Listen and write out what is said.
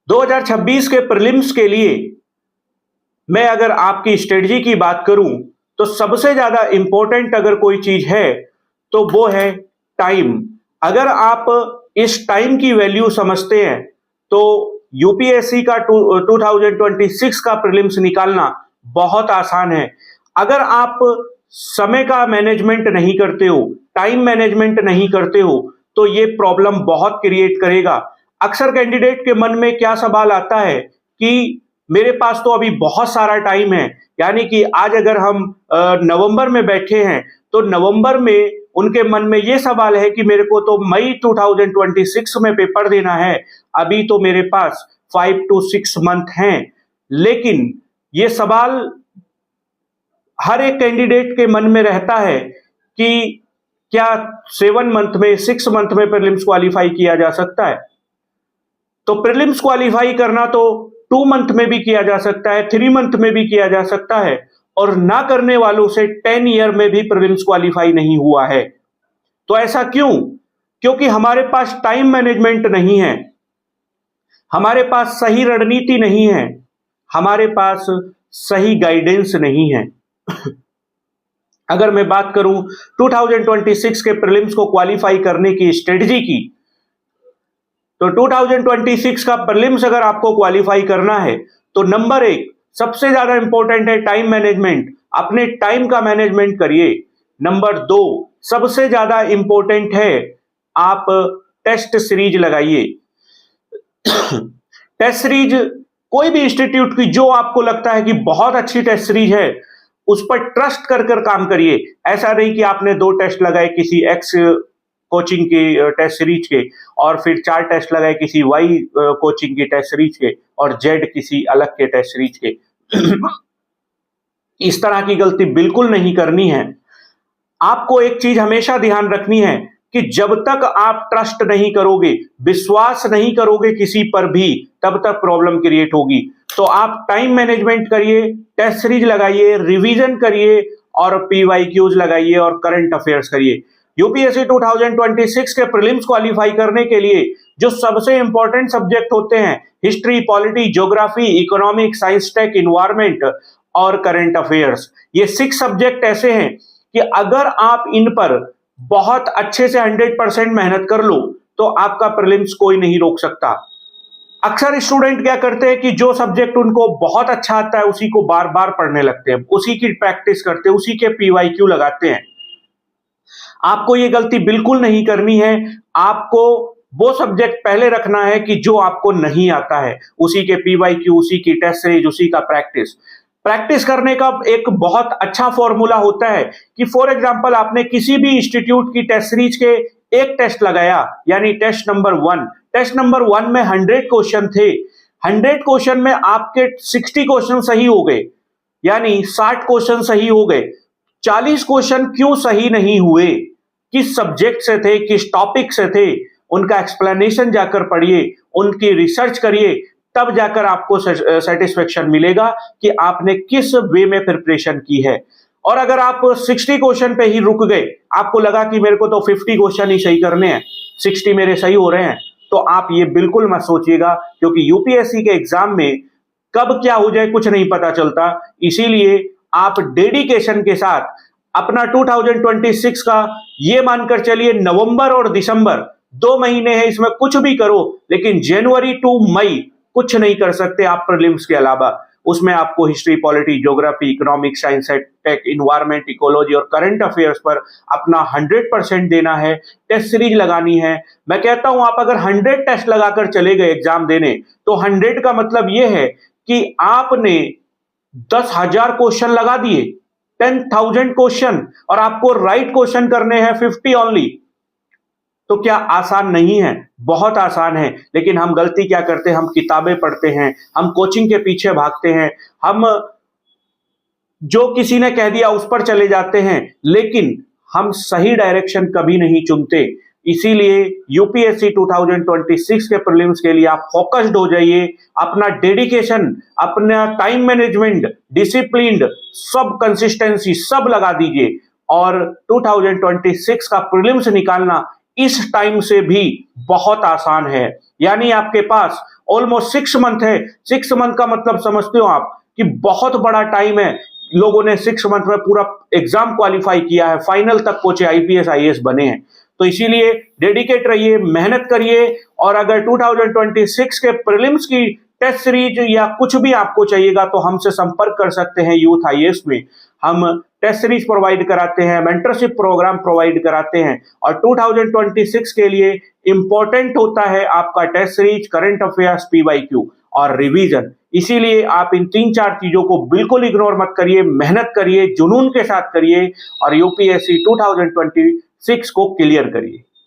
2026 के प्रीलिम्स के लिए मैं अगर आपकी स्ट्रेटजी की बात करूं तो सबसे ज्यादा इंपॉर्टेंट अगर कोई चीज है तो वो है टाइम। अगर आप इस टाइम की वैल्यू समझते हैं तो यूपीएससी का 2026 का प्रीलिम्स निकालना बहुत आसान है। अगर आप समय का मैनेजमेंट नहीं करते हो, टाइम मैनेजमेंट नहीं करते हो, तो ये प्रॉब्लम बहुत क्रिएट करेगा। अक्सर कैंडिडेट के मन में क्या सवाल आता है कि मेरे पास तो अभी बहुत सारा टाइम है, यानी कि आज अगर हम नवंबर में बैठे हैं तो नवंबर में उनके मन में ये सवाल है कि मेरे को तो मई 2026 में पेपर देना है, अभी तो मेरे पास 5 to 6 मंथ हैं। लेकिन ये सवाल हर एक कैंडिडेट के मन में रहता है कि क्या 7 मंथ में, 6 मंथ में प्रीलिम्स क्वालिफाई किया जा सकता है? तो प्रीलिम्स क्वालिफाई करना तो 2 मंथ में भी किया जा सकता है, 3 मंथ में भी किया जा सकता है, और ना करने वालों से 10 ईयर में भी प्रीलिम्स क्वालिफाई नहीं हुआ है। तो ऐसा क्यों? क्योंकि हमारे पास टाइम मैनेजमेंट नहीं है, हमारे पास सही रणनीति नहीं है, हमारे पास सही गाइडेंस नहीं है। अगर मैं बात करूं 2026 के प्रीलिम्स को क्वालिफाई करने की स्ट्रेटजी की, तो 2026 का प्रीलिम्स अगर आपको क्वालिफाई करना है तो नंबर 1 सबसे ज्यादा इंपॉर्टेंट है टाइम मैनेजमेंट। अपने टाइम का मैनेजमेंट करिए। नंबर 2 सबसे ज्यादा इंपॉर्टेंट है आप टेस्ट सीरीज लगाइए। टेस्ट सीरीज कोई भी इंस्टीट्यूट की जो आपको लगता है कि बहुत अच्छी टेस्ट सीरीज है, उस पर ट्रस्ट कर कर काम करिए। ऐसा नहीं कि आपने 2 टेस्ट लगाए किसी एक्स कोचिंग की टेस्ट सीरीज के और फिर 4 टेस्ट लगाए किसी वाई कोचिंग की टेस्ट सीरीज के और जेड किसी अलग के टेस्ट सीरीज के। इस तरह की गलती बिल्कुल नहीं करनी है। आपको एक चीज हमेशा ध्यान रखनी है कि जब तक आप ट्रस्ट नहीं करोगे, विश्वास नहीं करोगे किसी पर भी, तब तक प्रॉब्लम क्रिएट होगी। तो आप टाइम मैनेजमेंट करिए, टेस्ट सीरीज लगाइए, रिवीजन करिए और पीवाईक्यूज लगाइए और करंट अफेयर्स करिए। यूपीएससी 2026 के प्रीलिम्स क्वालिफाई करने के लिए जो सबसे इंपॉर्टेंट सब्जेक्ट होते हैं, history, polity, geography, economic, science, tech, environment और करंट अफेयर्स, ये 6 सब्जेक्ट ऐसे हैं कि अगर आप इन पर बहुत अच्छे से 100% मेहनत कर लो तो आपका प्रीलिम्स कोई नहीं रोक सकता। अक्सर स्टूडेंट क्या करते हैं कि जो सब्जेक्ट उनको बहुत अच्छा आता है उसी को बार बार पढ़ने लगते हैं, उसी की प्रैक्टिस करते हैं, उसी के पीवाईक्यू लगाते हैं। आपको ये गलती बिल्कुल नहीं करनी है। आपको वो सब्जेक्ट पहले रखना है कि जो आपको नहीं आता है, उसी के पीवाईक्यू, उसी की टेस्ट सीरीज, उसी का प्रैक्टिस करने का एक बहुत अच्छा फॉर्मूला होता है कि फॉर एग्जांपल आपने किसी भी इंस्टीट्यूट की टेस्ट सीरीज के एक टेस्ट लगाया, यानी टेस्ट नंबर 1। टेस्ट नंबर 1 में 100 क्वेश्चन थे। 100 क्वेश्चन में आपके 60 क्वेश्चन सही हो गए, यानी 60 क्वेश्चन सही हो गए। 40 क्वेश्चन क्यों सही नहीं हुए, किस सब्जेक्ट से थे, किस टॉपिक से थे, उनका एक्सप्लेनेशन जाकर पढ़िए, उनकी रिसर्च करिए, तब जाकर आपको सेटिस्फेक्शन मिलेगा कि आपने किस वे में प्रिपरेशन की है। और अगर आप 60 क्वेश्चन पे ही रुक गए, आपको लगा कि मेरे को तो 50 क्वेश्चन ही सही करने हैं, 60 मेरे सही हो रहे हैं, तो आप ये बिल्कुल मत सोचिएगा, क्योंकि यूपीएससी के एग्जाम में कब क्या हो जाए कुछ नहीं पता चलता। इसीलिए आप डेडिकेशन के साथ अपना 2026 का ये मानकर चलिए, नवंबर और दिसंबर 2 महीने हैं, इसमें कुछ भी करो, लेकिन जनवरी टू मई कुछ नहीं कर सकते आप प्रीलिम्स के अलावा। उसमें आपको history, polity, geography, economic, science, tech, environment, ecology और करंट अफेयर्स पर अपना 100% देना है, टेस्ट सीरीज लगानी है। मैं कहता हूं आप अगर 100 टेस्ट लगाकर चले गए एग्जाम देने, तो 100 का मतलब यह है कि आपने 10,000 क्वेश्चन लगा दिए, 10,000 क्वेश्चन, और आपको राइट क्वेश्चन करने हैं 50 ओनली। तो क्या आसान नहीं है? बहुत आसान है। लेकिन हम गलती क्या करते हैं, हम किताबें पढ़ते हैं, हम कोचिंग के पीछे भागते हैं, हम जो किसी ने कह दिया उस पर चले जाते हैं, लेकिन हम सही डायरेक्शन कभी नहीं चुनते। इसीलिए यूपीएससी 2026 के प्रीलिम्स के लिए आप फोकस्ड हो जाइए, अपना डेडिकेशन, अपना टाइम मैनेजमेंट, डिसिप्लिन, सब कंसिस्टेंसी सब लगा दीजिए और 2026 का प्रीलिम्स निकालना इस टाइम से भी बहुत आसान है। यानी आपके पास ऑलमोस्ट 6 मंथ है। 6 मंथ का मतलब समझते हो आप कि बहुत बड़ा टाइम है। लोगों ने 6 मंथ में पूरा एग्जाम क्वालिफाई किया है, फाइनल तक पहुंचे, आईपीएस आईएएस बने हैं। तो इसीलिए डेडिकेट रहिए, मेहनत करिए। और अगर 2026 के प्रीलिम्स की टेस्ट सीरीज या कुछ भी आपको चाहिएगा तो हमसे संपर्क कर सकते हैं यूथ आईएएस में। हम टेस्ट सीरीज प्रोवाइड कराते हैं, मेंटरशिप प्रोग्राम प्रोवाइड कराते हैं। और 2026 के लिए इंपॉर्टेंट होता है आपका test series, current affairs, PYQ और रिवीजन। इसीलिए आप इन 3-4 चीजों को बिल्कुल इग्नोर मत करिए, मेहनत करिए, जुनून के साथ करिए और यूपीएससी 2026 को क्लियर करिए।